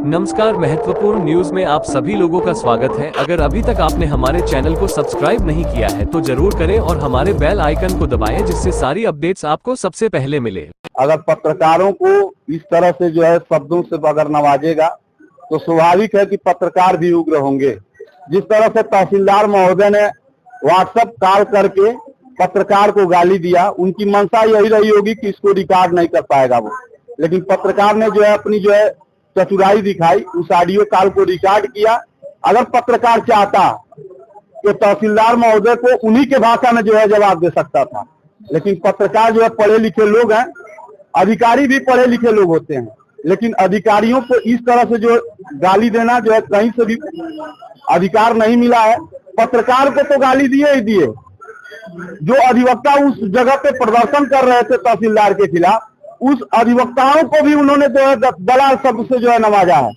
नमस्कार, महत्वपूर्ण न्यूज में आप सभी लोगों का स्वागत है। अगर अभी तक आपने हमारे चैनल को सब्सक्राइब नहीं किया है तो जरूर करें और हमारे बेल आइकन को दबाएं, जिससे सारी अपडेट्स आपको सबसे पहले मिले। अगर पत्रकारों को इस तरह से जो है शब्दों से अगर नवाजेगा तो स्वाभाविक है कि पत्रकार भी उग्र होंगे। जिस तरह से तहसीलदार महोदय ने व्हाट्सएप कॉल करके पत्रकार को गाली दिया, उनकी मंशा यही रही होगी कि इसको रिकॉर्ड नहीं कर पाएगा वो, लेकिन पत्रकार ने जो है अपनी जो है चतुराई दिखाई, उस ऑडियो कॉल को रिकॉर्ड किया। अगर पत्रकार चाहता तो तहसीलदार महोदय को उन्हीं के भाषा में जो है जवाब दे सकता था, लेकिन पत्रकार जो है पढ़े लिखे लोग हैं, अधिकारी भी पढ़े लिखे लोग होते हैं, लेकिन अधिकारियों को इस तरह से जो गाली देना जो है कहीं से भी अधिकार नहीं मिला है। पत्रकार को तो गाली दिए ही दिए, जो अधिवक्ता उस जगह पे प्रदर्शन कर रहे थे तहसीलदार के खिलाफ, उस अधिवक्ताओं को भी उन्होंने जो है दलाल शब्द से जो है नवाजा है।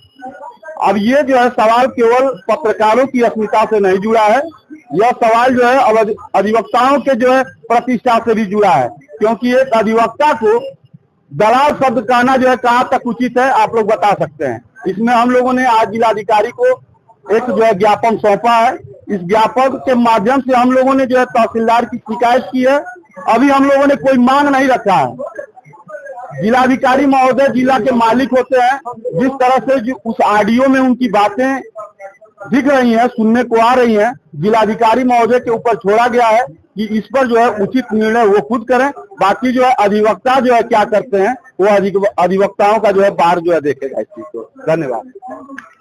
अब ये जो है सवाल केवल पत्रकारों की अस्मिता से नहीं जुड़ा है, यह सवाल जो है अब अधिवक्ताओं के जो है प्रतिष्ठा से भी जुड़ा है, क्योंकि एक अधिवक्ता को दलाल शब्द कहना जो है कहाँ तक उचित है आप लोग बता सकते हैं। इसमें हम लोगों ने आज जिलाधिकारी को एक जो है ज्ञापन सौंपा है। इस ज्ञापन के माध्यम से हम लोगों ने जो है तहसीलदार की शिकायत की है। अभी हम लोगों ने कोई मांग नहीं रखा है। जिलाधिकारी महोदय जिला के मालिक होते हैं। जिस तरह से जो उस ऑडियो में उनकी बातें दिख रही हैं, सुनने को आ रही हैं, जिलाधिकारी महोदय के ऊपर छोड़ा गया है कि इस पर जो है उचित निर्णय वो खुद करें। बाकी जो है अधिवक्ता जो है क्या करते हैं वो अधिवक्ताओं का जो है बाहर जो है देखेगा इस चीज को। धन्यवाद।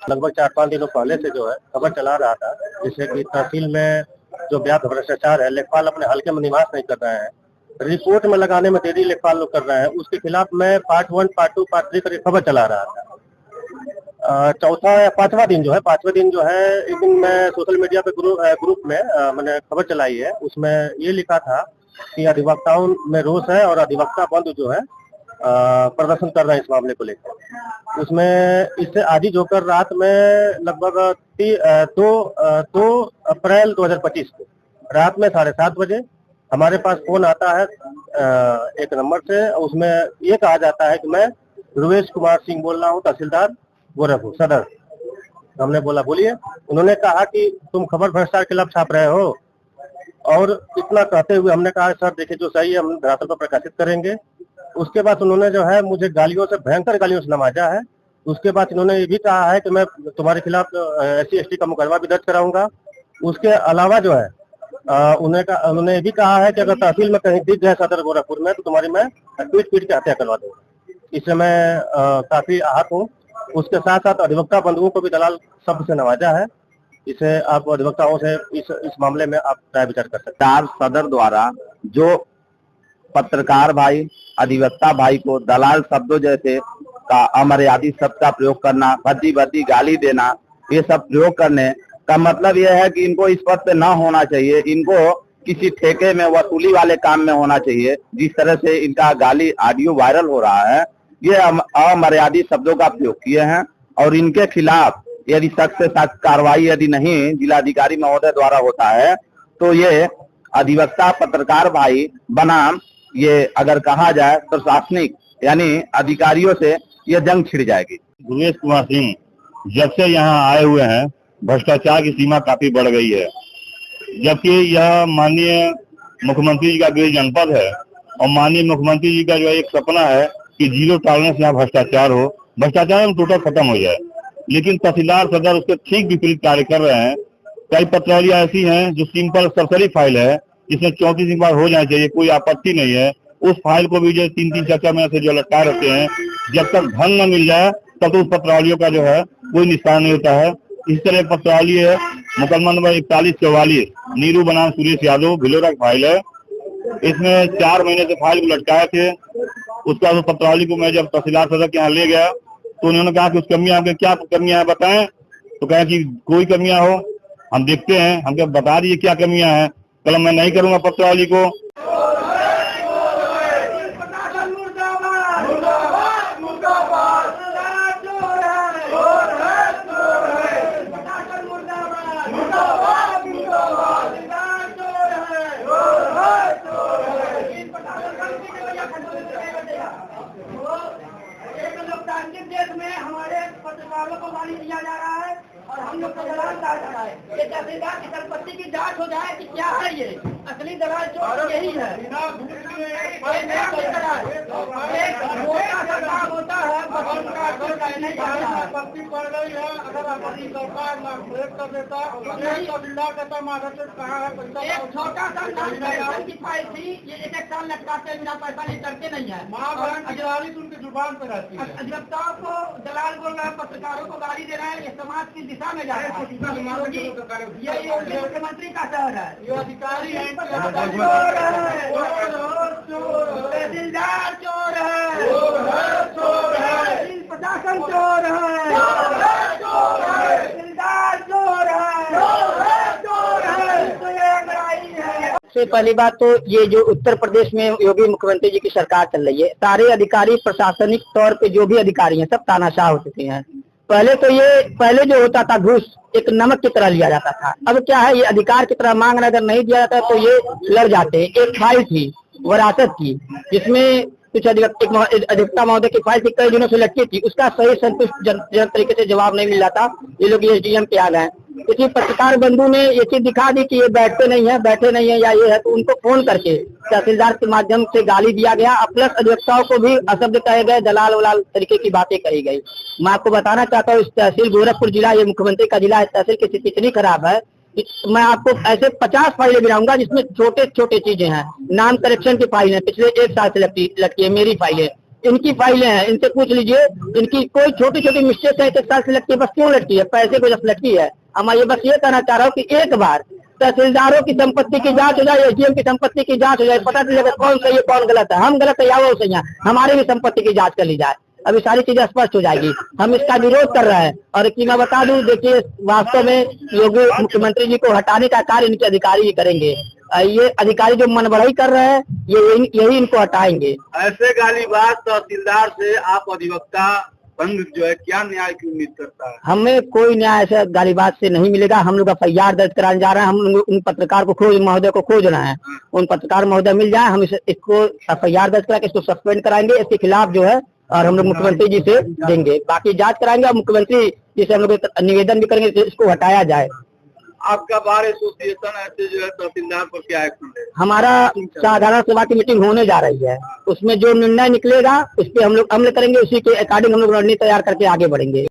लगभग 4-5 दिनों पहले से जो है खबर चला रहा था, जिससे कि तहसील में जो व्याप्त भ्रष्टाचार है, लेखपाल अपने हल्के में निवास नहीं कर रहे हैं, रिपोर्ट में लगाने में देरी लेखपाल लोग कर रहे हैं, उसके खिलाफ मैं पार्ट 1, पार्ट 2, पार्ट 3 करके खबर चला रहा था। चौथा या पांचवा दिन जो है एक दिन मैं सोशल मीडिया पे ग्रुप में मैंने खबर चलाई है। उसमें ये लिखा था कि अधिवक्ताओं में रोष है और अधिवक्ता बंधु जो है प्रदर्शन कर रहे हैं इस मामले को लेकर। उसमें इससे आदि जोकर रात में लगभग 2 अप्रैल 2025 को रात में 7:30 बजे हमारे पास फोन आता है एक नंबर से। उसमें ये कहा जाता है कि मैं ध्रुवेश कुमार सिंह बोल रहा हूँ, तहसीलदार गोरखपुर सदर। हमने बोला बोलिए। उन्होंने कहा कि तुम खबर भ्रष्टाचार के खिलाफ छाप रहे हो, और इतना कहते हुए हमने कहा सर देखिए जो सही है हम धरातल पर प्रकाशित करेंगे। उसके बाद उन्होंने जो है मुझे गालियों से, भयंकर गालियों से नवाजा है। उसके बाद इन्होंने ये भी कहा है कि मैं तुम्हारे खिलाफ SC/ST का मुकदमा भी दर्ज कराऊंगा। उसके अलावा जो है उन्होंने ये भी कहा है कि अगर तहसील में कहीं दिख गए सदर गोरखपुर में तो तुम्हारी मैं पीट के हत्या करवा दूंगा। इससे मैं काफी आहत हूँ। उसके साथ साथ अधिवक्ता बंधुओं को भी दलाल शब्द से नवाजा है। इसे आप अधिवक्ताओं से इस मामले में आप राय विचार कर सकते हैं। सदर द्वारा जो पत्रकार भाई, अधिवक्ता भाई को दलाल शब्दों जैसे का अमर्यादित शब्द का प्रयोग करना, भद्दी गाली देना, ये सब प्रयोग करने का मतलब यह है कि इनको इस पद पे न होना चाहिए। इनको किसी ठेके में वसूली वाले काम में होना चाहिए। जिस तरह से इनका गाली ऑडियो वायरल हो रहा है, ये अमर्यादित शब्दों का प्रयोग किए हैं, और इनके खिलाफ यदि सख्त से सख्त कार्रवाई यदि नहीं जिलाधिकारी महोदय द्वारा होता है तो ये अधिवक्ता पत्रकार भाई बनाम ये अगर कहा जाए प्रशासनिक यानी अधिकारियों से ये जंग छिड़ जाएगी। ध्रुवेश कुमार सिंह जब से यहाँ आए हुए हैं भ्रष्टाचार की सीमा काफी बढ़ गई है। जबकि यह माननीय मुख्यमंत्री जी का गृह जनपद है, और माननीय मुख्यमंत्री जी का जो एक सपना है कि 0 टॉलरेंस यहाँ भ्रष्टाचार हो, भ्रष्टाचार टोटल खत्म हो जाए। लेकिन तहसीलदार सदर उसके ठीक विपरीत कार्य कर रहे हैं। कई पत्रावलियां ऐसी हैं जो सिंपल सरसरी फाइल है, जिसमें 34 बार हो जाना चाहिए, कोई आपत्ति नहीं है। उस फाइल को भी जो 3-3, 4-4 महीने से जो लटकाए रखते हैं, जब तक धन न मिल जाए तब तो उस पत्रावलियों का जो है कोई निस्तारण नहीं होता है। इस तरह पत्रावली है मुकदमा नंबर 4144 नीरू बनाम सुरेश यादव भिलोरा की फाइल है। इसमें 4 महीने से फाइल को लटकाए थे। उसका उस पत्रावली को मैं जब तहसीलदार सदर के यहाँ ले गया तो उन्होंने कहा कि उस कमियां क्या कमियां हैं बताएं। तो कहा कि कोई कमियां हो हम देखते हैं। हम क्या बता दिए क्या कमियां हैं। कल मैं नहीं करूंगा पत्रावली को। लोकतांत्रिक देश में हमारे पत्रकार वालों को गाली दिया जा रहा है और हम लोग को दलाल कहा जा रहा है। ये तहसीलदार की संपत्ति की जांच हो जाए कि क्या है ये असली दलाल चोर यही है। एक मोटा सा काम होता है नहीं जाता है। पत्ती पड़ गई है, अगर आपत्ति सरकार ना ब्रेक कर देता तहसीलदार कहता महाराष्ट्र कहाँ है पैसा। एक छोटा सा पेंशन की फाइल थी, ये एक साल लटकाते बिना पैसा नहीं करते नहीं है। माँ बहन की गाली तो उनकी जुबान पे रहती है। अधिवक्ताओं को दलाल बोल रहे हैं, पत्रकारों को गाली दे रहे हैं, ये समाज की दिशा में जा रहा है। ये मुख्यमंत्री का शहर है, ये अधिकारी है, तहसीलदार चोर है, प्रशासन चोर है, तहसीलदार चोर है, तो ये लड़ाई है। सबसे पहली बात तो ये जो उत्तर प्रदेश में योगी मुख्यमंत्री जी की सरकार चल रही है, सारे अधिकारी प्रशासनिक तौर पे जो भी अधिकारी हैं सब तानाशाह हो चुके हैं। पहले जो होता था घूस एक नमक की तरह लिया जाता था, अब क्या है ये अधिकार की तरह मांगना अगर नहीं दिया जाता तो ये लड़ जाते। एक फाइल थी विरासत की जिसमें कुछ अधिवक्ता महोदय की फाइल थी, कई दिनों से लटकी थी, उसका सही संतुष्ट तरीके से जवाब नहीं मिल रहा था। ये लोग एसडीएम पे आ गए। किसी पत्रकार बंधु ने ये चीज दिखा दी कि ये बैठे नहीं है या ये है, तो उनको फोन करके तहसीलदार के माध्यम से गाली दिया गया। प्लस अधिवक्ताओं को भी अशब्द कहे गए, दलाल वलाल तरीके की बातें कही गई। मैं आपको बताना चाहता हूँ इस तहसील गोरखपुर जिला ये मुख्यमंत्री का जिला है, तहसील की स्थिति इतनी खराब है। मैं आपको ऐसे 50 फाइलें गिनाऊंगा जिसमें छोटे छोटे चीजें हैं। नाम करेक्शन की फाइल है, पिछले 1 साल से लटकी है। मेरी फाइलें, इनकी फाइलें हैं, इनसे पूछ लीजिए। इनकी कोई छोटी छोटी मिस्टेक है, 1 साल से लटकी है, बस क्यों लटकी है? पैसे को जब लटकी है। मैं ये बस ये कहना चाह रहा हूँ कि एक बार तहसीलदारों की संपत्ति की जांच हो जाए, एसडीएम की संपत्ति की जांच हो जाए, पता चलेगा कौन सही है कौन गलत है। हम गलत है या वो सही है, हमारी भी संपत्ति की जांच कर ली जाए, अभी सारी चीजें स्पष्ट हो जाएगी। हम इसका विरोध कर रहे हैं। और कि मैं बता दूं, देखिए वास्तव में योगी मुख्यमंत्री जी को हटाने का कार्य इनके अधिकारी ही करेंगे। ये अधिकारी जो मनबढ़ाई कर रहे हैं यही इनको हटाएंगे। ऐसे गालीबाज तहसीलदार से आप अधिवक्ता संघ जो है क्या न्याय की उम्मीद करता है? हमें कोई न्याय ऐसे गालीबाज से नहीं मिलेगा। हम लोग FIR दर्ज कराने जा रहे हैं। हम लोग उन पत्रकार को महोदय को खोज रहे हैं। उन पत्रकार महोदय मिल जाए, हम इसको FIR दर्ज करा के इसको सस्पेंड कराएंगे, इसके खिलाफ जो है, और हम लोग मुख्यमंत्री जी से देंगे। बाकी जांच कराएंगे और मुख्यमंत्री जी से हम लोग निवेदन भी करेंगे कि इसको हटाया जाए। आपका बार एसोसिएशन ऐसे जो है तहसीलदार पर क्या एक्शन है? हमारा साधारण सभा की मीटिंग होने जा रही है, उसमें जो निर्णय निकलेगा उस पर हम लोग अमल करेंगे, उसी के अकॉर्डिंग हम लोग रणनीति तैयार करके आगे बढ़ेंगे।